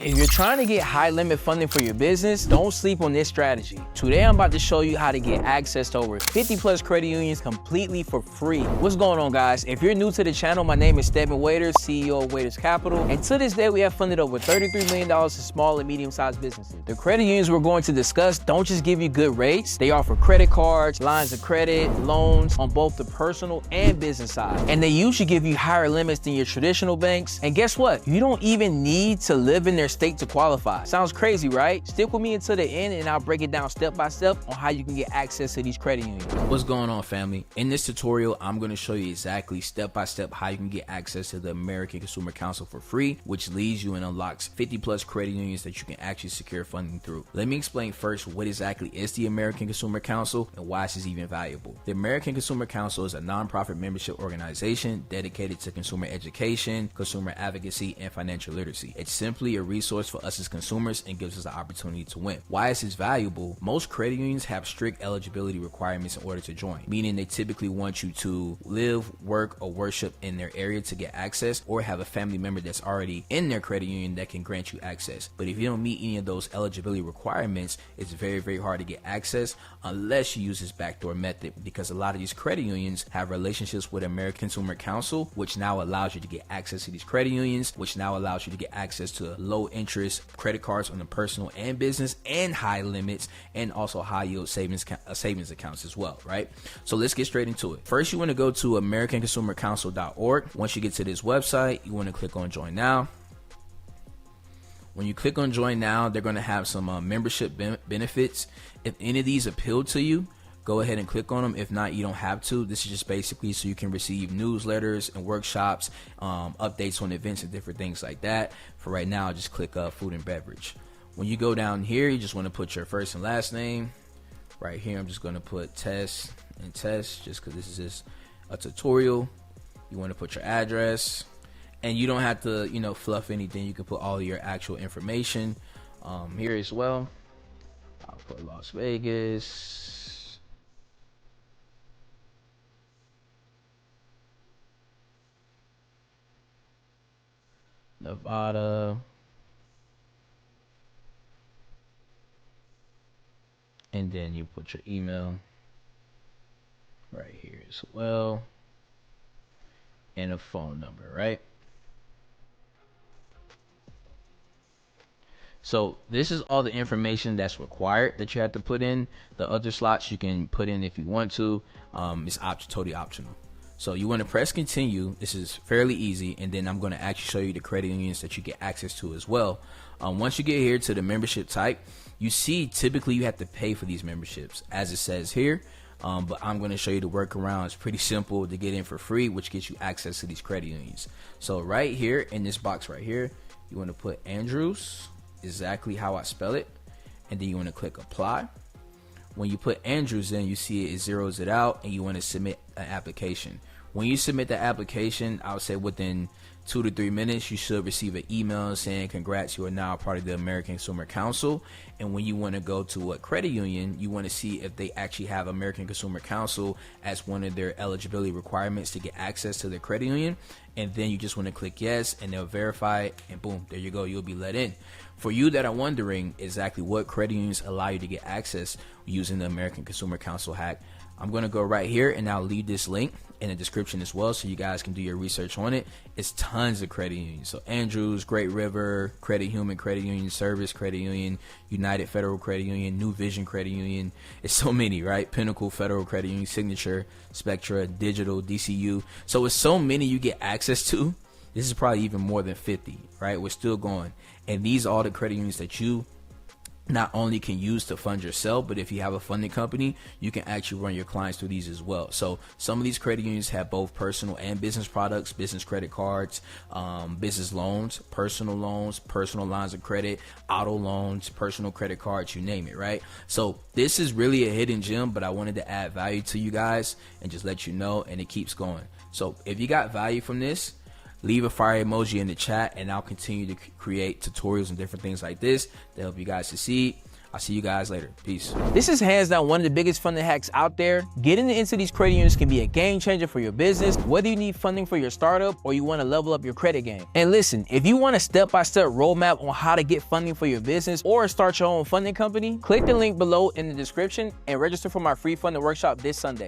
If you're trying to get high limit funding for your business, don't sleep on this strategy. Today, I'm about to show you how to get access to over 50 plus credit unions completely for free. What's going on, guys? If you're new to the channel, my name is Sted.Waiters, CEO of Waiters Capital. And to this day, we have funded over $33 million to small and medium-sized businesses. The credit unions we're going to discuss don't just give you good rates. They offer credit cards, lines of credit, loans on both the personal and business side. And they usually give you higher limits than your traditional banks. And guess what? You don't even need to live in their state to qualify. Sounds crazy, right? Stick with me until the end and I'll break it down step by step on how you can get access to these credit unions. What's going on, family? In this tutorial, I'm going to show you exactly step by step how you can get access to the American Consumer Council for free, which leads you and unlocks 50 plus credit unions that you can actually secure funding through. Let me explain first what exactly is the American Consumer Council and why this is even valuable. The American Consumer Council is a nonprofit membership organization dedicated to consumer education, consumer advocacy, and financial literacy. It's simply a resource for us as consumers and gives us the opportunity to win. Why is this valuable? Most credit unions have strict eligibility requirements in order to join, meaning they typically want you to live, work, or worship in their area to get access, or have a family member that's already in their credit union that can grant you access. But if you don't meet any of those eligibility requirements, it's very, very hard to get access unless you use this backdoor method, because a lot of these credit unions have relationships with American Consumer Council, which now allows you to get access to these credit unions, which now allows you to get access to low interest credit cards on the personal and business, and high limits, and also high yield savings accounts as well, right? So let's get straight into it. First, you want to go to americanconsumercouncil.org. Once you get to this website, you want to click on join now. When you click on join now, they're going to have some membership benefits. If any of these appeal to you, go ahead and click on them. If not, you don't have to. This is just basically so you can receive newsletters and workshops, updates on events and different things like that. For right now, just click food and beverage. When you go down here, you just want to put your first and last name. Right here, I'm just going to put test and test just because this is just a tutorial. You want to put your address, and you don't have to, fluff anything. You can put all your actual information here as well. I'll put Las Vegas. Nevada, and then you put your email right here as well, and a phone number, right? So this is all the information that's required that you have to put in. The other slots you can put in if you want to. It's totally optional. So you want to press continue. This is fairly easy, and then I'm going to actually show you the credit unions that you get access to as well. Once you get here to the membership type, you see typically you have to pay for these memberships, as it says here. But I'm going to show you the workaround. It's pretty simple to get in for free, which gets you access to these credit unions. So right here in this box right here, you want to put Andrews, exactly how I spell it, and then you want to click apply. When you put Andrews in, you see it zeroes it out, and you want to submit an application. When you submit the application, I would say within 2 to 3 minutes, you should receive an email saying congrats, you are now a part of the American Consumer Council. And when you want to go to a credit union, you want to see if they actually have American Consumer Council as one of their eligibility requirements to get access to their credit union. And then you just want to click yes, and they'll verify it, and boom, there you go, you'll be let in. For you that are wondering exactly what credit unions allow you to get access using the American Consumer Council hack, I'm going to go right here, and I'll leave this link in the description as well so you guys can do your research on it. It's tons of credit unions. So Andrews, Great River, Credit Human Credit Union, Service Credit Union, United Federal Credit Union, New Vision Credit Union. It's so many, right? Pinnacle Federal Credit Union, Signature, Spectra, Digital, DCU. So it's so many you get access to. This is probably even more than 50, right? We're still going. And these are all the credit unions that you not only can use to fund yourself, but if you have a funding company, you can actually run your clients through these as well. So some of these credit unions have both personal and business products, business credit cards, business loans, personal lines of credit, auto loans, personal credit cards, you name it, right? So this is really a hidden gem, but I wanted to add value to you guys and just let you know, and it keeps going. So if you got value from this, leave a fire emoji in the chat, and I'll continue to create tutorials and different things like this to help you guys succeed. I'll see you guys later. Peace. This is hands down one of the biggest funding hacks out there. Getting into these credit unions can be a game changer for your business, whether you need funding for your startup or you want to level up your credit game. And listen, if you want a step-by-step roadmap on how to get funding for your business or start your own funding company, click the link below in the description and register for my free funding workshop this Sunday.